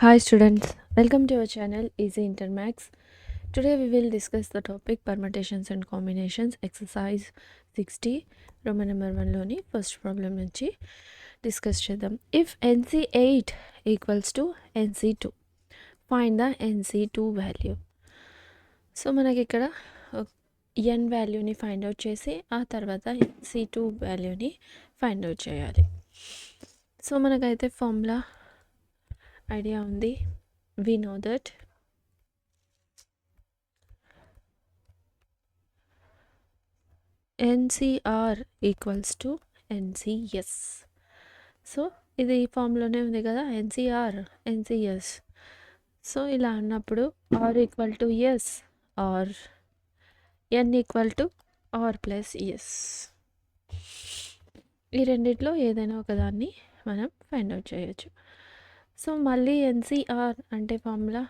Hi students, welcome to our channel Easy Intermax. Today we will discuss the topic permutations and combinations exercise 60 Roman number 1 లోని first problem నుంచి discuss చేద్దాం. If NC8 equals to NC2, find the NC2 value. So మనకి ఇక్కడ n వాల్యూని find out చేసి ఆ తర్వాత NC2 వాల్యూని ఫైండ్ అవుట్ చేయాలి. సో మనకైతే ఫార్ములా idea ఉంది. We know that NCR equals to NCS. So ఇది ఈ ఫామ్లోనే ఉంది కదా, NCR NCS. సో ఇలా అన్నప్పుడు R equal to S R N equal to R plus S. ఈ రెండిట్లో ఏదైనా ఒకదాన్ని మనం ఫైండ్ అవుట్ చేయొచ్చు. సో మళ్ళీ NCR అంటే formula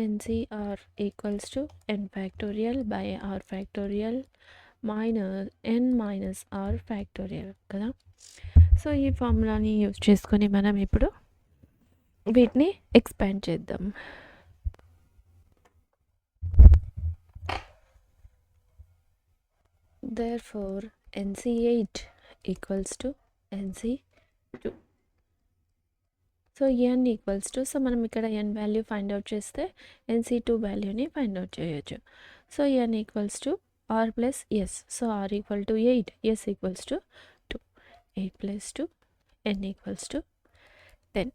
NCR equals to n factorial by r factorial minus n minus r factorial కదా. సో ఈ ఫార్ములాని యూజ్ చేసుకొని మనం ఇప్పుడు వీటిని ఎక్స్పాండ్ చేద్దాం. Therefore NC8 equals to NC2. So n equals to, so మనం ఇక్కడ n వాల్యూ ఫైండ్ అవుట్ చేస్తే NC2 వాల్యూని ఫైండ్ అవుట్ చేయొచ్చు. So n equals to r plus yes. So r equal to 8, yes equals to 2, 8 plus 2, n equals to 10.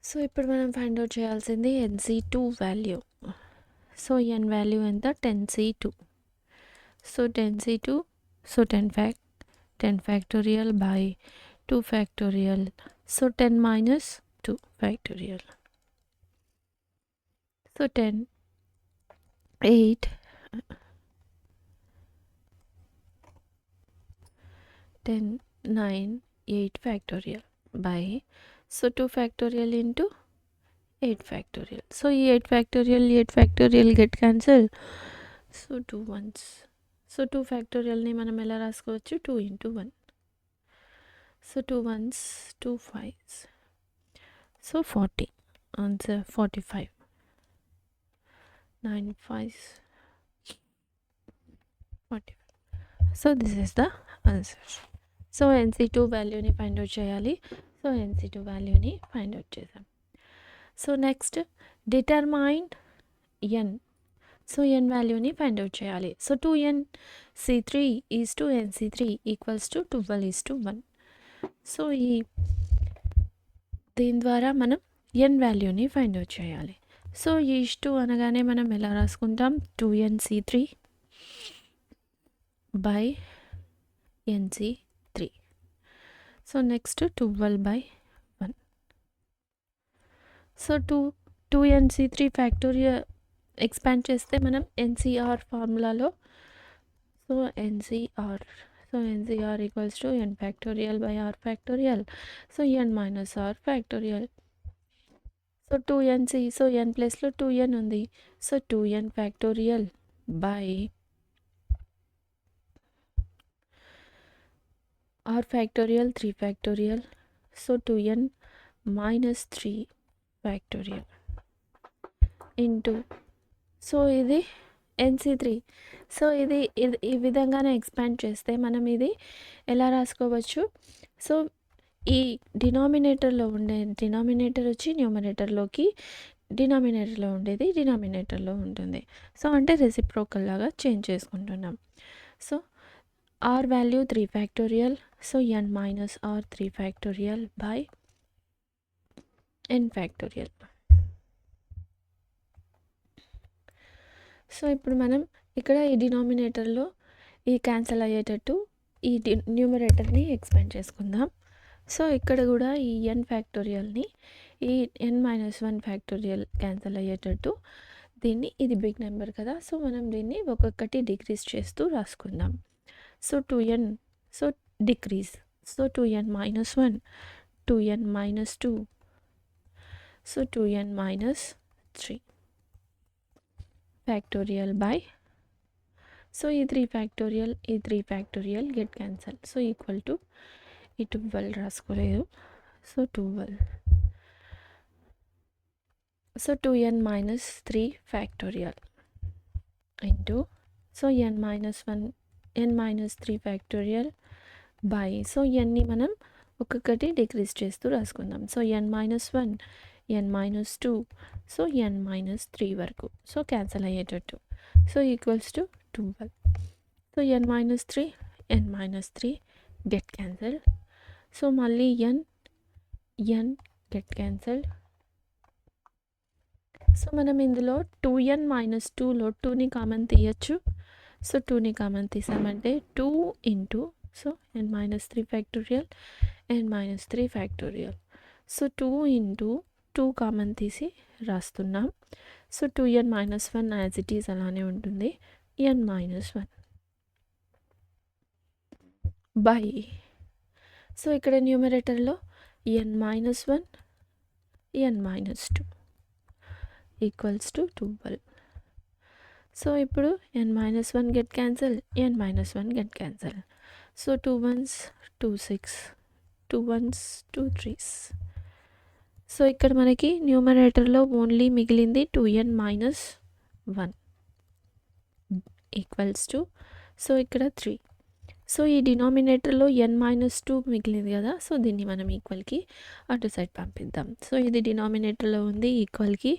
So ఇప్పుడు మనం find out చేయాల్సింది NC2 value. So n value ఎంత? 10C2. So 10C2, so 10 factorial by 2 factorial. So 10 minus 2 factorial. So 10, 8, 10, 9, 8 factorial by, so 2 factorial into 8 factorial. So 8 factorial get cancelled. So 2 ones. So 2 factorial ni manam ela raskovachu, 2 into 1. So 2 ones, 2 5s. So 40. Answer 45. 9 5s. 45. So this is the answer. So NC2 value ni find out cheyali. So NC2 value ni find out chesam. So next, determine n. So n value ni find out cheyali. So 2NC3 is to NC3 equals to 12 is to 1. So దీని ద్వారా మనం n వాల్యూని find out చేయాలి. So ఈజ్2 అనగానే మనం ఎలా రాసుకుంటాం? 2NC3 by NC3. So next 12 by 1. So 2NC3 factorial expand చేస్తే మనం NCR ఫార్ములాలో, so NCR, so NCR equals to n factorial by r factorial. So n minus r factorial. So 2nc, so n place lo 2n undi. So 2n factorial by r factorial 3 factorial. So 2n minus 3 factorial into, so ఇది NC3. So ఇది ఈ విధంగానే expand చేస్తే మనం ఇది ఎలా రాసుకోవచ్చు? So ఈ డినామినేటర్లో ఉండే డినామినేటర్ వచ్చి న్యూమరేటర్లోకి, డినామినేటర్లో ఉండేది డినామినేటర్లో ఉంటుంది. సో అంటే రెసిప్రోకల్ లాగా చేంజ్ చేసుకుంటున్నాం. So are value 3 factorial. So n minus r 3 factorial by n factorial. So ఇప్పుడు మనం ఇక్కడ ఈ డినామినేటర్లో ఈ క్యాన్సిల్ అయ్యేటట్టు ఈ న్యూమరేటర్ని ఎక్స్పాండ్ చేసుకుందాం. సో ఇక్కడ కూడా ఈ n ఫ్యాక్టోరియల్ని ఈ n మైనస్ 1 ఫ్యాక్టోరియల్ క్యాన్సిల్ అయ్యేటట్టు దీన్ని, ఇది బిగ్ నెంబర్ కదా, సో మనం దీన్ని ఒక్కొక్కటి డిక్రీజ్ చేస్తూ రాసుకుందాం. So 2n, so decrease, so 2n minus 1, 2n minus 2, so 2n minus 3 factorial by, so ఈ 3 factorial get cancel, so equal to ఈ 12 రాసుకోలేదు. So 12. So 2n minus 3 factorial into so n minus 1 n minus 3 factorial by so nని మనం ఒక్కొక్కటి decrease చేస్తూ రాసుకుందాం. So n minus 1 n minus 2 so n minus 3 వరకు so cancel అయ్యేటట్టు so equals to 12. So n minus 3 n minus 3 get cancel. So మళ్ళీ n get cancelled. So మనం ఇందులో 2n minus 2లో 2ని కామన్ తీయచ్చు. సో 2ని కామన్ తీసామంటే 2 into so n minus 3 factorial n minus 3 factorial. So 2 into 2 common తీసి రాస్తున్నాం. So 2n minus 1 as it is అలానే ఉంటుంది. n minus 1 బై సో ఇక్కడ న్యూమరేటర్లో n minus 1 n minus 2 equals to 12. So ఇప్పుడు n minus 1 get cancel, n minus 1 get cancel. So 2 1s 2 6 2 1s 2 3s. So ఇక్కడ మనకి న్యూమరేటర్లో ఓన్లీ మిగిలింది 2n minus 1 equals to so ఇక్కడ 3. సో ఈ డినామినేటర్లో n minus 2 మిగిలింది కదా. సో దీన్ని మనం ఈక్వల్కి అటు సైడ్ పంపిద్దాం. సో ఇది డినామినేటర్లో ఉంది, ఈక్వల్కి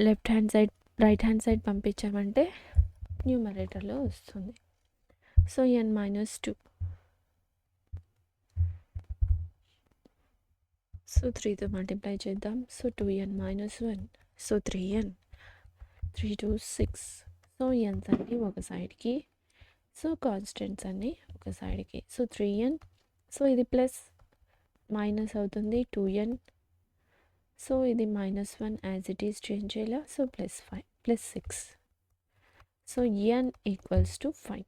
left hand side right hand side పంపించామంటే న్యూమరేటర్లో వస్తుంది. సో n minus 2 సో 3తో మల్టిప్లై చేద్దాం. So 2n minus 1 so 3n 3 2 6. So ఎన్స్ అన్నీ ఒక సైడ్కి, సో కాన్స్టెంట్స్ అన్నీ ఒక సైడ్కి. సో 3n సో ఇది ప్లస్ మైనస్ అవుతుంది 2n. సో ఇది -1 యాజ్ ఇట్ ఈస్ చేంజ్ చేయాల. So +5 +6. So n equals to 5.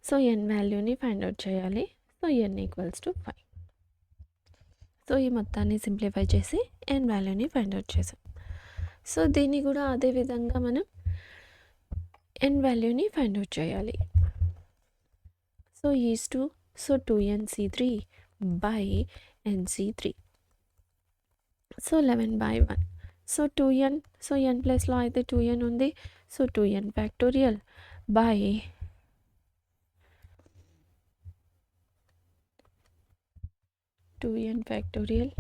So n వాల్యూని ఫైండ్ అవుట్ చేయాలి. So n equals to 5. So ఈ మొత్తాన్ని సింప్లిఫై చేసి n వాల్యూని ఫైండ్ అవుట్ చేసాం. సో దీన్ని కూడా అదే విధంగా మనం n వాల్యూని ఫైండ్ అవుట్ చేయాలి. So is to so 2nc3 by nc3 so 11/1. So 2n so n ప్లస్లో అయితే 2n ఉంది. So 2n factorial by 2n factorial.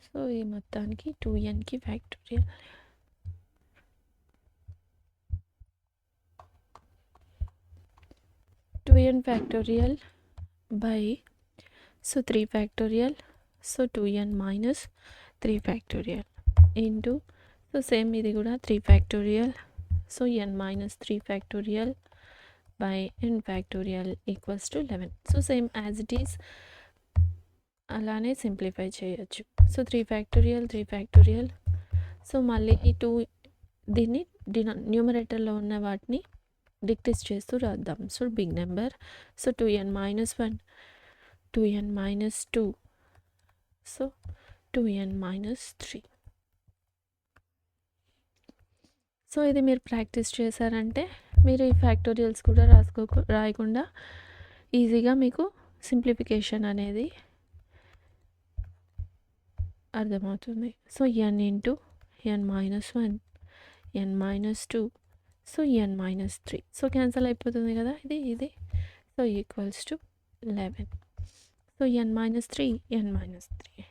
So ఈ మొత్తానికి 2nకి factorial. n factorial by so 3 factorial. So 2n minus 3 factorial into so same ఇది కూడా 3 factorial. So n minus 3 factorial by n factorial equals to 11. So same as it is అలానే simplify చేయొచ్చు. So 3 factorial 3 factorial. So మళ్ళీ ఈ 2 దీన్ని న్యూమరేటర్లో ఉన్న వాటిని డిక్రీజ్ చేస్తూ రాద్దాం. So big number. So 2n minus 1 2n minus 2 so 2n minus 3. So ఇది మీరు ప్రాక్టీస్ చేశారంటే మీరు ఈ ఫ్యాక్టోరియల్స్ కూడా రాయకుండా ఈజీగా మీకు సింప్లిఫికేషన్ అనేది అర్థమవుతుంది. So n into n minus 1 n minus 2 so n minus 3. So cancel అయిపోతుంది కదా ఇది. So equals to 11. So n minus 3 n minus 3.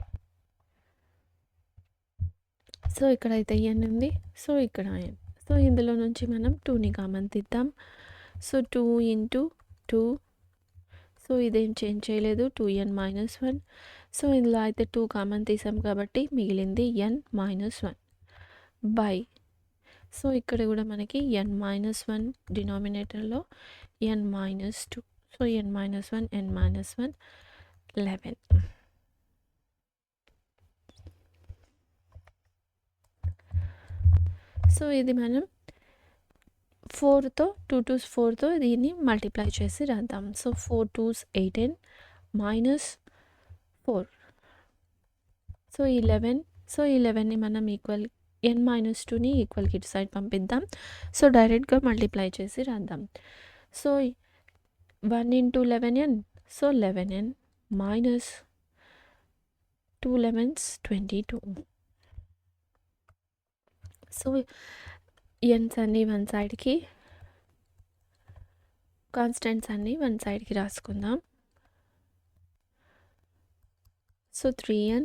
So ఇక్కడైతే n ఉంది. సో ఇక్కడ n. సో ఇందులో నుంచి మనం 2ని కామన్ తీద్దాం. సో 2 ఇంటూ 2 సో ఇదేం చేంజ్ చేయలేదు 2n minus 1. సో ఇందులో అయితే 2 కామన్ తీసాం కాబట్టి మిగిలింది n minus 1 బై సో ఇక్కడ కూడా మనకి n minus 1 డినామినేటర్లో n minus 2. So n minus 1 n minus 1 11. So ఇది మనం 4తో 2 2s 4తో దీన్ని మల్టిప్లై చేసి రాద్దాం. So 4 2s 18 minus 4 so 11. So 11ని మనం ఈక్వల్ n minus 2ని ఈక్వల్కి ఇటు సైడ్ పంపిద్దాం. సో డైరెక్ట్గా మల్టిప్లై చేసి రాద్దాం. So 1 into 11n, so 11n minus 2 11s 22. So ఎన్స్ అన్నీ వన్ సైడ్కి, కాన్స్టెంట్స్ అన్నీ వన్ సైడ్కి రాసుకుందాం. So 3n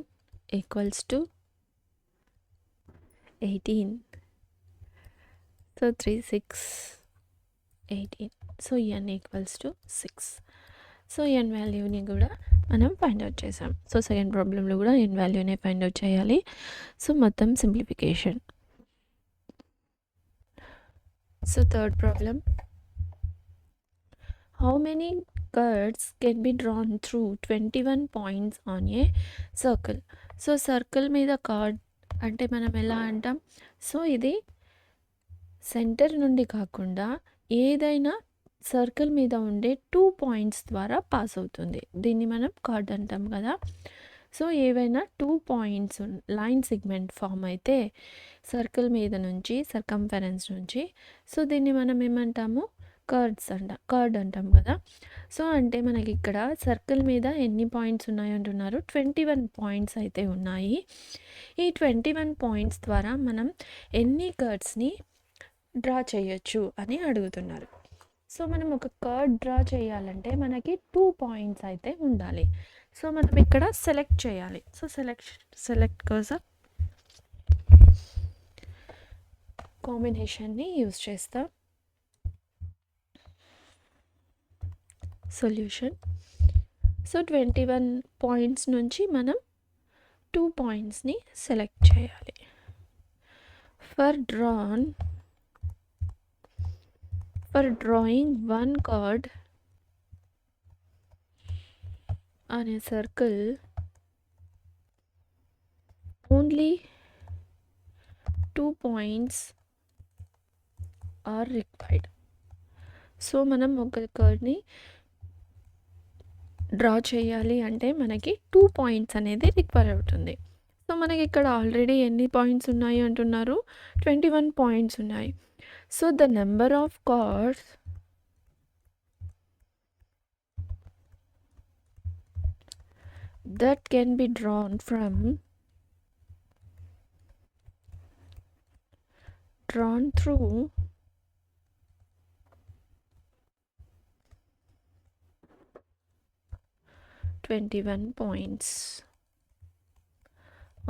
equals to 18. So 3 6 18. So n equals to 6. So n వాల్యూని కూడా మనం ఫైండ్ అవుట్ చేసాం. సో సెకండ్ ప్రాబ్లంలో కూడా n వాల్యూనే ఫైండ్ అవుట్ చేయాలి. సో మొత్తం simplification. So third problem, how many cards can be drawn through 21 points on a circle? So circle మీద కార్డ్ అంటే మనం ఎలా అంటాం, సో ఇది సెంటర్ నుండి కాకుండా ఏదైనా సర్కిల్ మీద ఉండే 2 పాయింట్స్ ద్వారా పాస్ అవుతుంది. దీన్ని మనం కార్డ్ అంటాం కదా. సో ఏవైనా 2 పాయింట్స్ లైన్ సెగ్మెంట్ ఫామ్ అయితే సర్కిల్ మీద నుంచి, సర్కంఫరెన్స్ నుంచి, సో దీన్ని మనం ఏమంటాము, కార్డ్ అంటాం కదా. సో అంటే మనకి ఇక్కడ సర్కిల్ మీద ఎన్ని పాయింట్స్ ఉన్నాయి అంటున్నారు, 21 పాయింట్స్ అయితే ఉన్నాయి. ఈ 21 పాయింట్స్ ద్వారా మనం ఎన్ని కార్డ్స్ని డ్రా చేయొచ్చు అని అడుగుతున్నారు. సో మనం ఒక కార్డ్ డ్రా చేయాలంటే మనకి 2 పాయింట్స్ అయితే ఉండాలి. సో మనం ఇక్కడ సెలెక్ట్ చేయాలి. సో సెలెక్ట్ కోసం కాంబినేషన్ని యూజ్ చేస్తాం. సొల్యూషన్. సో 21 పాయింట్స్ నుంచి మనం 2 పాయింట్స్ని సెలెక్ట్ చేయాలి. For drawing one card on a circle, only 2 points are required. So మనం ఒక కార్డ్ని డ్రా చేయాలి అంటే మనకి 2 పాయింట్స్ అనేది రిక్వైర్ అవుతుంది. సో మనకి ఇక్కడ ఆల్రెడీ ఎన్ని పాయింట్స్ ఉన్నాయి అంటున్నారు, 21 పాయింట్స్ ఉన్నాయి. So the number of cards that can be drawn through 21 points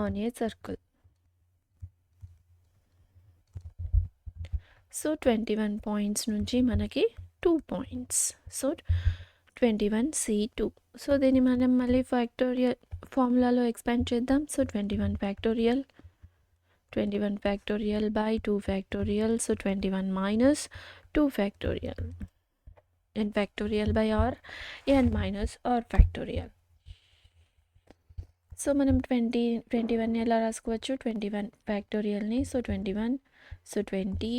on a circle. So 21 points నుంచి మనకి 2 పాయింట్స్, సో 21 C2. సో దీన్ని మనం మళ్ళీ ఫ్యాక్టోరియల్ ఫార్ములాలో ఎక్స్పాండ్ చేద్దాం. So 21 factorial by 2 factorial, so 21 minus 2 factorial, n factorial by r, n minus r factorial. So మనం 21 ఎలా రాసుకోవచ్చు, 21 ఫ్యాక్టోరియల్ని, so 21, so 20,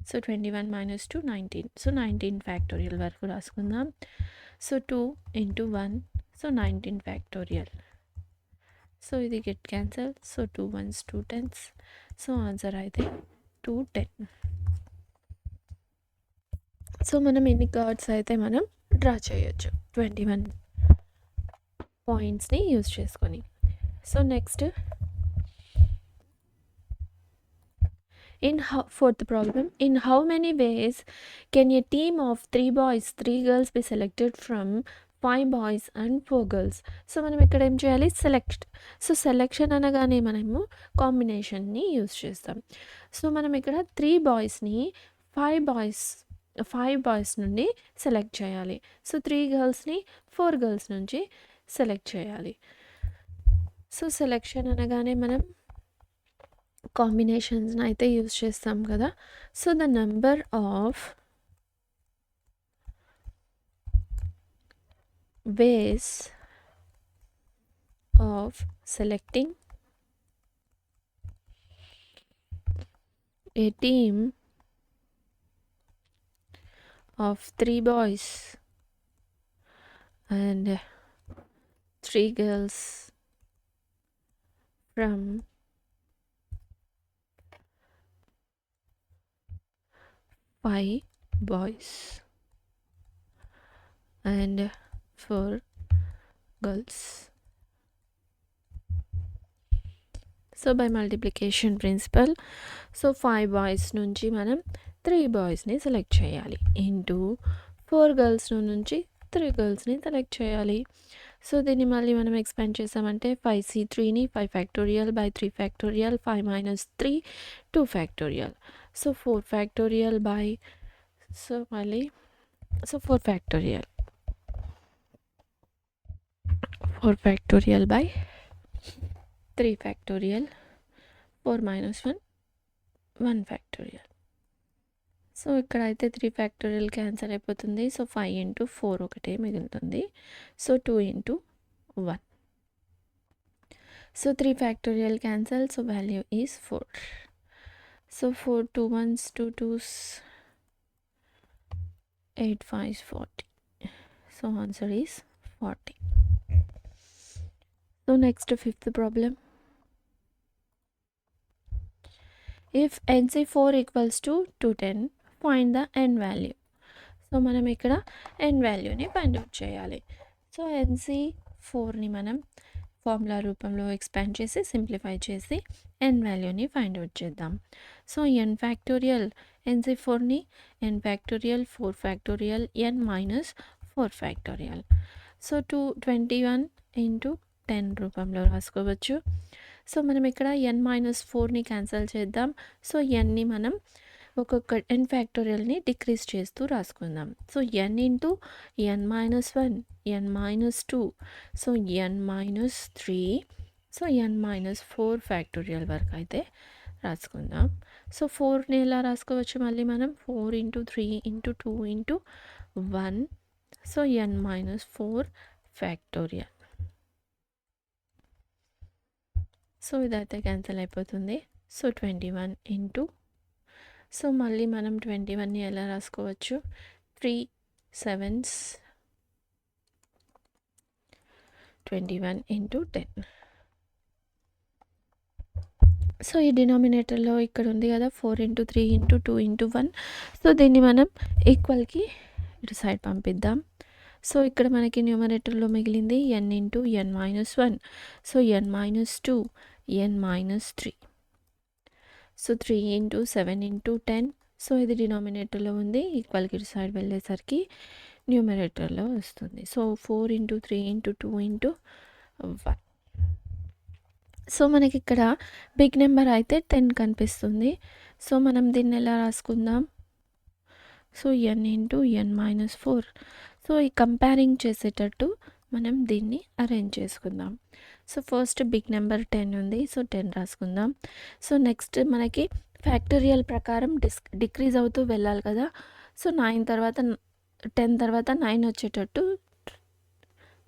so 21 minus 2 19, so 19 factorial వరకు రాసుకుందాం. So 2 into 1, so 19 factorial. So ఇది get cancel, so 2 1s 2 10s, so answer అయితే 210. So మనం ఎన్ని కార్డ్స్ అయితే మనం డ్రా చేయొచ్చు 21 పాయింట్స్ని యూజ్ చేసుకొని. So next fourth problem, in how many ways can a team of 3 boys 3 girls be selected from 5 boys and 4 girls? So మనం ఇక్కడ ఏం చేయాలి, సో సెలెక్షన్ అనగానే మనము కాంబినేషన్ని యూజ్ చేస్తాం. సో మనం ఇక్కడ 3 బాయ్స్ని 5 బాయ్స్ నుండి సెలెక్ట్ చేయాలి. సో 3 గర్ల్స్ని 4 గర్ల్స్ నుంచి సెలెక్ట్ చేయాలి. సో సెలెక్షన్ అనగానే మనం కాంబినేషన్స్ అయితే యూజ్ చేస్తాం కదా. So the number of ways of selecting a team of 3 boys and 3 girls from 5 boys and 4 girls. So by multiplication principle, so 5 boys నుంచి మనం 3 బాయ్స్ని సెలెక్ట్ చేయాలి, ఇంటూ 4 గర్ల్స్ నుంచి 3 గర్ల్స్ని సెలెక్ట్ చేయాలి. సో దీన్ని మళ్ళీ మనం ఎక్స్పాండ్ చేసామంటే 5c3ని 5 factorial by 3 factorial, 5 minus 3 2 factorial. So 4 factorial by, so మళ్ళీ so 4 factorial, 4 factorial by 3 factorial, 4 minus 1 1 factorial. So ఇక్కడైతే 3 ఫ్యాక్టోరియల్ క్యాన్సల్ అయిపోతుంది. సో 5 ఇంటూ 4 ఒకటే మిగులుతుంది. So 2 into 1. So 3 factorial cancel, so value is 4. So 4 2 1s 2 2s 8 5 40. So answer is 40. So next fifth problem. If NC4 equals to 210, find the n value. So మనం ఇక్కడ n వాల్యూని find out చేయాలి. So NC4ని మనం formula రూపంలో expand చేసి simplify చేసి n వాల్యూని ఫైండ్ అవుట్ చేద్దాం. సో n ఫ్యాక్టోరియల్, NC4ని n factorial 4 factorial n minus 4 factorial. So 221 into 10 రూపంలో రాసుకోవచ్చు. సో మనం ఇక్కడ n మైనస్ 4ని క్యాన్సిల్ చేద్దాం. సో nని మనం ఒక్కొక్క n ఫ్యాక్టోరియల్ని డిక్రీజ్ చేస్తూ రాసుకుందాం. So n into n minus 1, n minus 2, so n minus 3, so n minus 4 factorial వరకు అయితే రాసుకుందాం. సో 4ని ఎలా రాసుకోవచ్చు మళ్ళీ మనం 4 into 3 into 2 into 1, so n minus 4 factorial. So ఇదైతే క్యాన్సిల్ అయిపోతుంది. సో 21 ఇంటూ, సో మళ్ళీ మనం 21ని ఎలా రాసుకోవచ్చు, 3 7s 21 ఇంటూ 10. సో ఈ డినామినేటర్లో ఇక్కడ ఉంది కదా 4 ఇంటూ 3 ఇంటూ 2 ఇంటూ 1. సో దీన్ని మనం ఈక్వల్కి ఇటు సైడ్ పంపిద్దాం. సో ఇక్కడ మనకి న్యూమరేటర్లో మిగిలింది n into n minus 1, so n minus 2, n minus 3. So 3 into 7 into 10. So ఇది డినామినేటర్లో ఉంది, ఈక్వల్కి ఇటు సైడ్ వెళ్ళేసరికి న్యూమరేటర్లో వస్తుంది. So 4 into 3 into 2 into 1. So మనకి ఇక్కడ బిగ్ నెంబర్ అయితే 10 కనిపిస్తుంది. సో మనం దీన్ని ఎలా రాసుకుందాం, so n into n minus 4. So ఈ కంపేరింగ్ చేసేటట్టు మనం దీన్ని అరేంజ్ చేసుకుందాం. సో ఫస్ట్ బిగ్ నెంబర్ 10 ఉంది, సో 10 రాసుకుందాం. సో నెక్స్ట్ మనకి ఫ్యాక్టోరియల్ ప్రకారం డిక్రీజ్ అవుతూ వెళ్ళాలి కదా. సో 9 తర్వాత 10 తర్వాత 9 వచ్చేటట్టు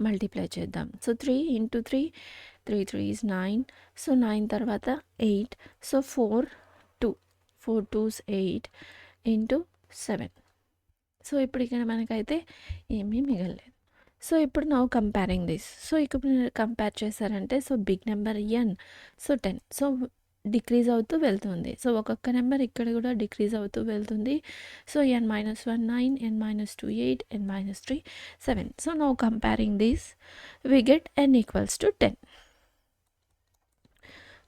మల్టిప్లై చేద్దాం. So 3 into 3, 3 3 is 9. సో 9 తర్వాత 8, సో 4 2s 8 ఇంటూ 7. సో ఇప్పుడు ఇక్కడ మనకైతే ఏమీ మిగలలేదు. సో ఇప్పుడు నౌ కంపేరింగ్ దిస్. సో ఇక్కడ కంపేర్ చేశారంటే so big number n, so 10, so decrease అవుతూ వెళ్తుంది. సో ఒక్కొక్క నెంబర్ ఇక్కడ కూడా డిక్రీజ్ అవుతూ వెళ్తుంది. So n minus 1 9, n minus 2 8, n minus 3 7. So now comparing this we get n equals to 10.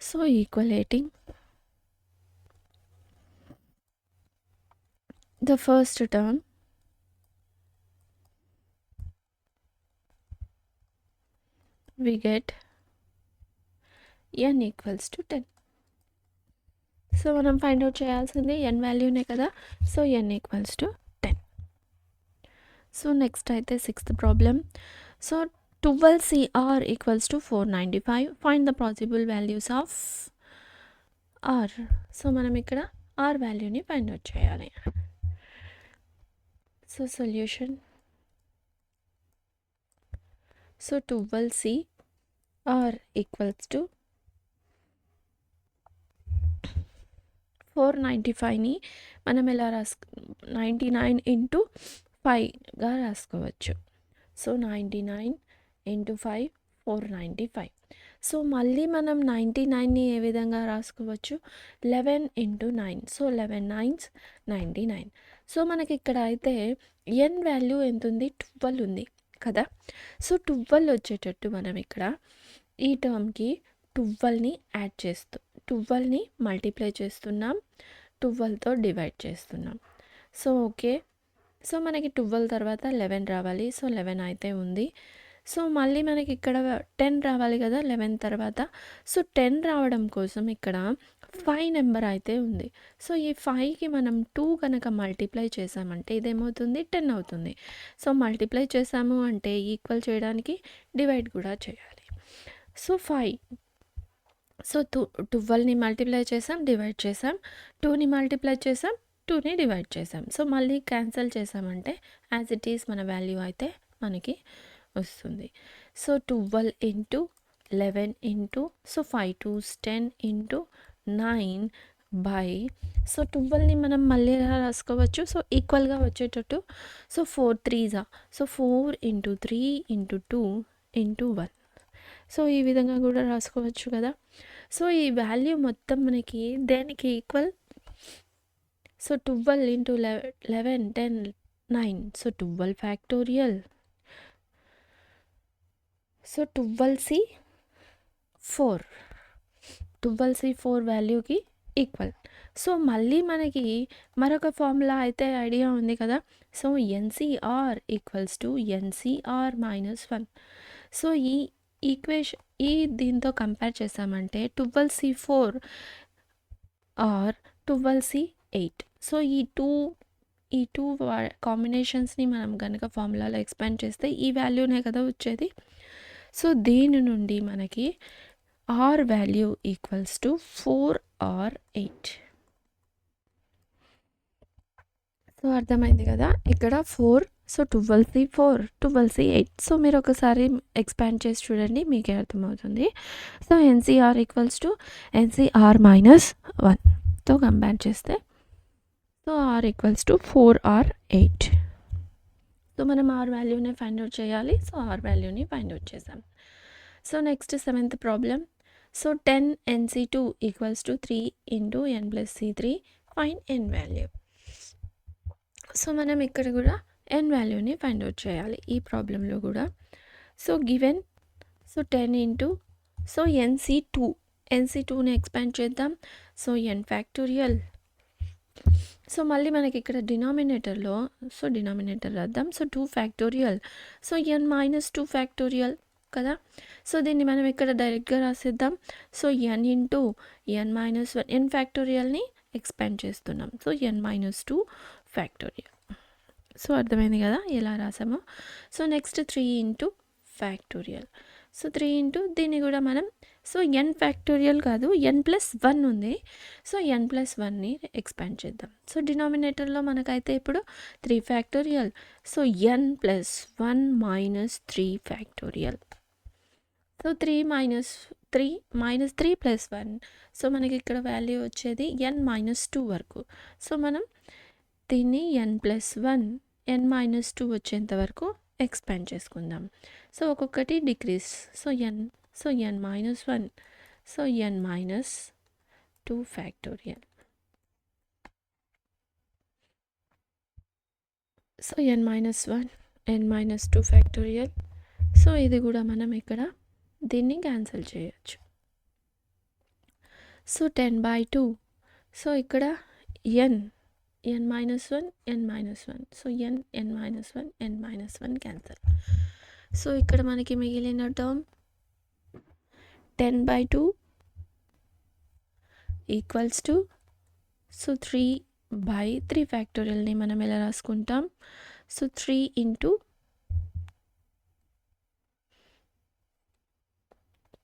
So equating the first term, we get n equals to 10. So మనం find out చేయాల్సింది n వాల్యూనే కదా. So n equals to 10. So next అయితే sixth problem. So 12CR equals to 495. Find the possible values of R. So మనం ఇక్కడ R వాల్యూని find out చేయాలి. So solution. So 12CR equals to 495ని మనం ఎలా 99 ఇంటూ 5గా రాసుకోవచ్చు. So 99 into 5 495. సో మళ్ళీ మనం 99ని ఏ విధంగా రాసుకోవచ్చు, 11 ఇంటూ 9. So 11 9s 99. సో మనకి ఇక్కడ అయితే ఎన్ వాల్యూ ఎంత ఉంది, 12 ఉంది కదా. సో 12 వచ్చేటట్టు మనం ఇక్కడ ఈ టర్మ్కి 12ని యాడ్ చేస్తూ 12ని మల్టిప్లై చేస్తున్నాం, 12తో డివైడ్ చేస్తున్నాం. సో ఓకే, సో మనకి 12 తర్వాత 11 రావాలి. సో 11 అయితే ఉంది. సో మళ్ళీ మనకి ఇక్కడ 10 రావాలి కదా 11 తర్వాత. సో 10 రావడం కోసం ఇక్కడ 5 నెంబర్ అయితే ఉంది. సో ఈ 5కి మనం 2 కనుక మల్టిప్లై చేసామంటే ఇదేమవుతుంది, 10 అవుతుంది. సో మల్టిప్లై చేసాము అంటే ఈక్వల్ చేయడానికి డివైడ్ కూడా చేయాలి. సో 5, సో 12ని మల్టిప్లై చేసాం, డివైడ్ చేసాం, 2ని మల్టిప్లై చేసాం, 2ని డివైడ్ చేసాం. సో మళ్ళీ క్యాన్సిల్ చేసామంటే యాజ్ ఇట్ ఈస్ మన వాల్యూ అయితే మనకి వస్తుంది. So 12 into 11 into, so 5 2s 10 into 9 by, so 12ని మనం మళ్ళీ ఎలా రాసుకోవచ్చు, సో ఈక్వల్గా వచ్చేటట్టు. So 4 3s, so 4 into 3 into 2 into 1. So ఈ విధంగా కూడా రాసుకోవచ్చు కదా. సో ఈ వాల్యూ మొత్తం మనకి దేనికి equal, so 12 into 11 10 9, so 12 factorial. So 12c4, 12c4 వాల్యూకి ఈక్వల్. సో మళ్ళీ మనకి మరొక ఫార్ములా అయితే ఐడియా ఉంది కదా. So NCR equals to NCR minus 1. So ఈ ఈక్వేషన్ ఈ దీంతో కంపేర్ చేసామంటే 12c4 ఆర్ 12c8. సో ఈ టూ కాంబినేషన్స్ని మనం కనుక ఫార్ములాలో ఎక్స్పాండ్ చేస్తే ఈ వాల్యూనే కదా వచ్చేది. సో దీని నుండి మనకి r value equals to 4r8. So అర్థమైంది కదా ఇక్కడ 4, సో 12c4 12c8. సో మీరు ఒకసారి ఎక్స్పాండ్ చేసి చూడండి, మీకే అర్థమవుతుంది. So NCR equals to NCR minus 1తో కంపేర్ చేస్తే so are equals to 4r8. So మనం ఆర్ వాల్యూని ఫైండ్ అవుట్ చేయాలి. సో ఆర్ వాల్యూని ఫైండ్ అవుట్ చేసాం. So next 7th problem. So 10 NC2 equals to 3 into n plus C3 find N value. So మనం ఇక్కడ కూడా ఎన్ వాల్యూని ఫైండ్ అవుట్ చేయాలి ఈ ప్రాబ్లంలో కూడా. So given, so 10 into, so NC2ని ఎక్స్పాండ్ చేద్దాం. So n factorial. సో మళ్ళీ మనకి ఇక్కడ డినామినేటర్లో, సో డినామినేటర్ రాద్దాం. So 2 factorial. So n minus 2 factorial కదా. సో దీన్ని మనం ఇక్కడ డైరెక్ట్గా రాసేద్దాం. So n into n minus 1, n ఫ్యాక్టోరియల్ని ఎక్స్పాండ్ చేస్తున్నాం. So n minus 2 factorial. So అర్థమైంది కదా ఎలా రాసామో. So next 3 into factorial. So 3 into దీన్ని కూడా మనం, సో n ఫ్యాక్టోరియల్ కాదు n ప్లస్ 1 ఉంది. సో n ప్లస్ 1ని ఎక్స్పాండ్ చేద్దాం. సో డినామినేటర్లో మనకైతే ఇప్పుడు 3 factorial. So n plus 1 minus 3 factorial. So 3 minus 3 plus 1. So మనకి ఇక్కడ వాల్యూ వచ్చేది n మైనస్ 2 వరకు. సో మనం దీన్ని n ప్లస్ 1 n మైనస్ 2 వచ్చేంత వరకు ఎక్స్పాండ్ చేసుకుందాం. సో ఒక్కొక్కటి decrease. So n minus 1, so n minus 2 factorial. So n minus 1 n minus 2 factorial. So ఇది కూడా మనం ఇక్కడ దీన్ని క్యాన్సిల్ చేయొచ్చు. సో 10/2. సో ఇక్కడ n minus 1 n minus 1. So n minus 1 n minus 1 cancel. So ఇక్కడ మనకి మిగిలిన టర్మ్ 10/2 ఈక్వల్స్ టు, సో 3/3 ఫ్యాక్టోరియల్ని మనం ఎలా రాసుకుంటాం. So 3 into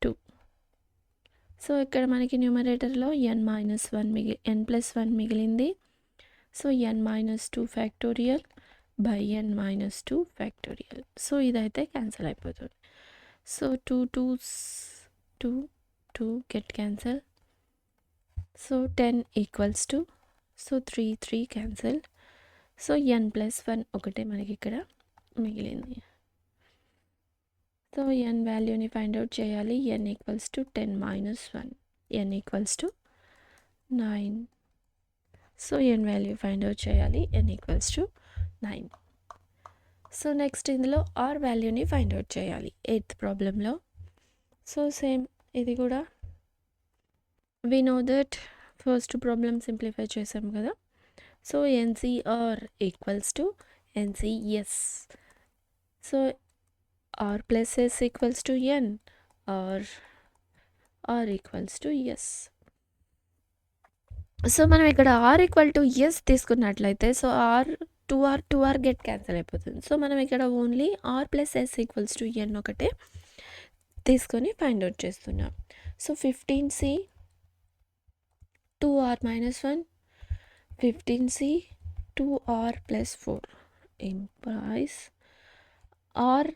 2. సో ఇక్కడ మనకి న్యూమరేటర్లో n మైనస్ 1 n ప్లస్ 1 మిగిలింది. So n minus 2 factorial by n minus 2 factorial. So ఇదైతే క్యాన్సిల్ అయిపోతుంది. So 2 2s 2 get cancel. So 10 equals to, so 3 cancel. So n plus 1 ఒకటే మనకి ఇక్కడ మిగిలింది. సో n వాల్యూని ఫైండ్ అవుట్ చేయాలి. n equals to 10 minus 1, n equals to 9. So n value find out చేయాలి. n equals to 9. So next ఇందులో are వాల్యూని find out చేయాలి 8th ప్రాబ్లంలో. సో సేమ్ ఇది కూడా we know that first problem simplify చేసాం కదా. So NCR equals to NCS. So R plus S equals to N R equals to S. So మనం ఇక్కడ ఆర్ ఈక్వల్ టు ఎస్ తీసుకున్నట్లయితే so two R get cancel అయిపోతుంది. So మనం ఇక్కడ only R plus S equals to N ఒకటే తీసుకొని find out చేస్తున్నాం. So 15c 2r minus 1, 15c 2r plus 4 implies r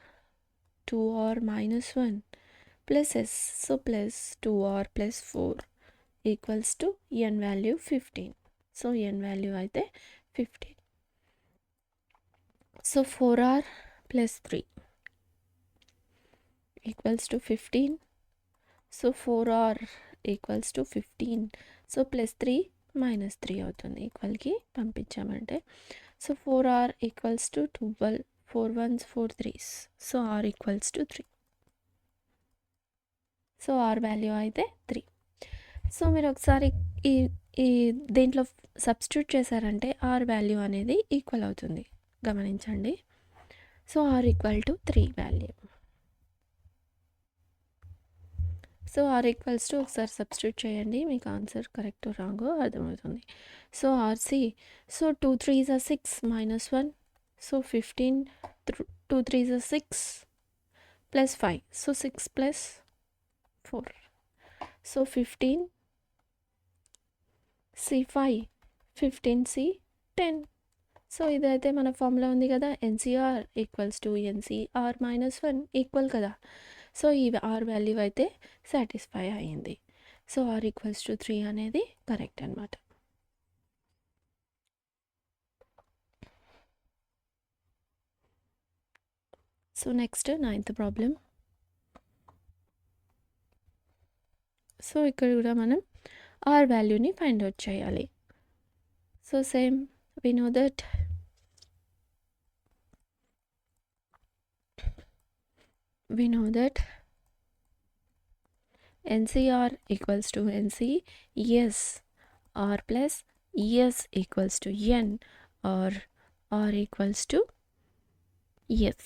2r minus 1 plus s. So plus 2r plus 4 equals to n value 15. So n value అయితే 15. So 4r plus 3 equals to 15. So 4r equals to 15. So plus 3 minus 3 అవుతుంది ఈక్వల్కి పంపించామంటే. So 4r equals to 12, 4 1s 4 3s. So are equals to 3. So are value అయితే 3. So మీరు ఒకసారి ఈ దీంట్లో substitute చేశారంటే ఆర్ వాల్యూ అనేది ఈక్వల్ అవుతుంది, గమనించండి. So r equal to 3 value. So are equals to ఒకసారి సబ్స్టిట్యూట్ చేయండి, మీకు ఆన్సర్ కరెక్ట్ రాంగో అర్థమవుతుంది. So RC, so 2 3s are 6 minus 1. So 15 2 3s are 6 plus 5. So 6 plus 4. So 15 C5 15C 10. So ఇదైతే మన ఫార్ములా ఉంది కదా, NCR equals to NCR minus 1 equal కదా. సో ఈ ఆర్ వాల్యూ అయితే సాటిస్ఫై అయ్యింది. సో ఆర్ ఈక్వల్స్ టు 3 అనేది correct అనమాట. So next 9th problem. So ఇక్కడ కూడా మనం ఆర్ వాల్యూని ఫైండ్ అవుట్ చేయాలి. So same we know that NCR equals to NC, yes, R plus yes equals to N, or R equals to yes.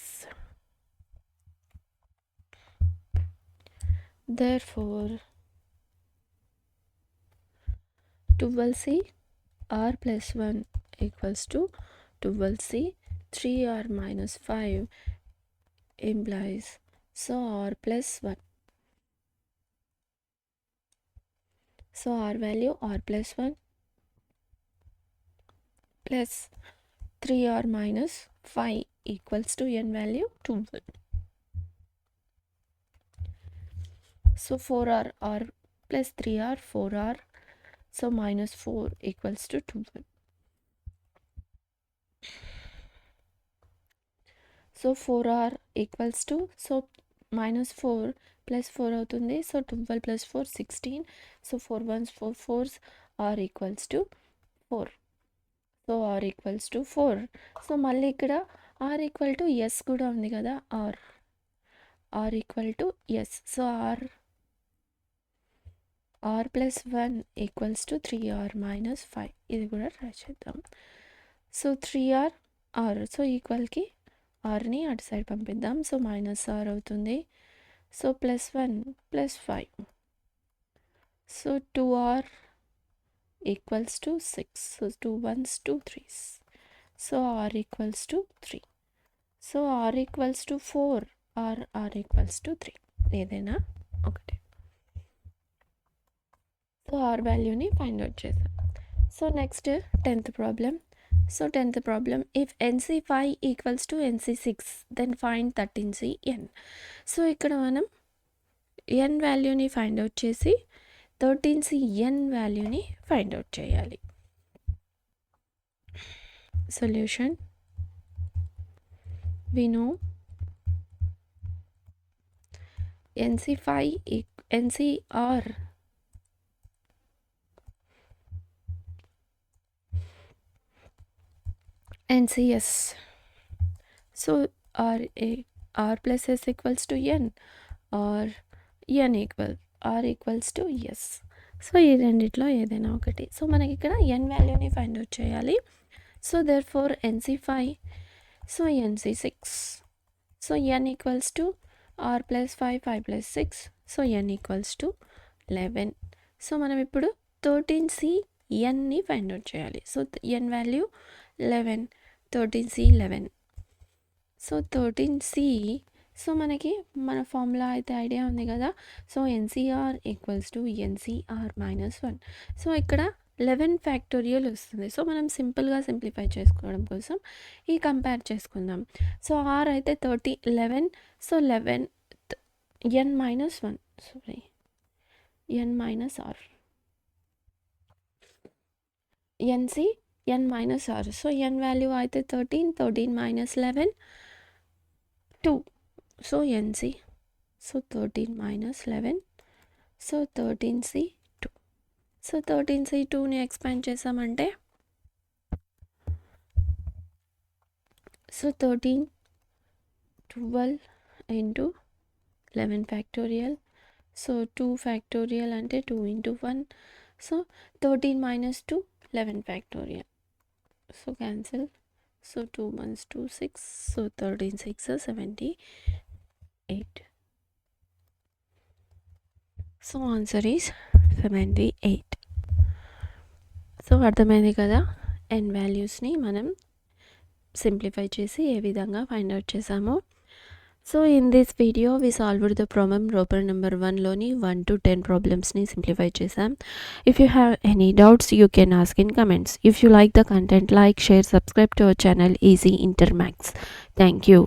Therefore 12C R plus 1 equals to 12C 3R minus 5 implies so R plus 1. So R value R plus 1 plus 3R minus 5 equals to N value 12. So 4R R plus 3R 4R. So minus 4 equals to 12. So 4R equals to, so minus 4 plus 4 అవుతుంది. So 12 plus 4 16. So 4 1s 4 4s R equals to 4. So R equals to 4. So మళ్ళీ ఇక్కడ R equal to S కూడా ఉంది కదా, R equal to S. So R plus 1 equals to 3R minus 5. ఇది కూడా try చేద్దాం. So 3R R, so ఈక్వల్కి ఆర్ని అటు side పంపిద్దాం. సో మైనస్ ఆర్ అవుతుంది. So plus 1 plus 5. So 2R equals to 6. So 2 1s 2 3s. So R equals to 3. So R equals to 4, R equals to 3, ఏదైనా ఒకటి. So R వాల్యూని find out చేద్దాం. So next 10th problem. So 10th problem, if NC5 equals to NC6 then find 13CN. So ఇక్కడ మనం n వాల్యూని find out చేసి 13CN వాల్యూని find out చేయాలి. Solution, we know NCR NCS. So r plus s equals to n or n r equals to s. So ఈ రెండిట్లో ఏదైనా ఒకటి. సో మనకి ఇక్కడ n వాల్యూని ఫైండ్ అవుట్ చేయాలి. So therefore NC 5, so NC 6, so n equals to r plus 5, 5 plus 6, so n equals to 11. So మనం ఇప్పుడు 13C nని ఫైండ్ అవుట్ చేయాలి. So n value 11, 13C 11. So 13C, so మనకి మన formula అయితే idea ఉంది కదా. So NCR equals to NCR minus 1. So ఇక్కడ 11 ఫ్యాక్టోరియల్ వస్తుంది. సో మనం సింపుల్గా సింప్లిఫై చేసుకోవడం కోసం ఈ కంపేర్ చేసుకుందాం. సో R అయితే 11, so 11 n minus 1, sorry n minus r, NC n minus r. So n value అయితే 13 minus 11 2. So NC, so 13 minus 11, so 13C 2. So 13C 2ని ఎక్స్పాండ్ చేసామంటే so 13 12 into 11 factorial. So 2 factorial అంటే 2 into 1. So 13 minus 2 11 factorial. So cancel. So 2 1s 2 6. So 13 6 78. So answer is 78. So అర్థమైంది కదా n వాల్యూస్ని మనం simplify చేసి ఏ విధంగా ఫైండ్ అవుట్ చేసాము. So in this video we solved the problem problem number 1లోని 1 to 10 ప్రాబ్లమ్స్ని సింప్లిఫై చేసాం. If you have any doubts you can ask in comments. If you like the content, like, share, subscribe to our channel easy inter maths. Thank you.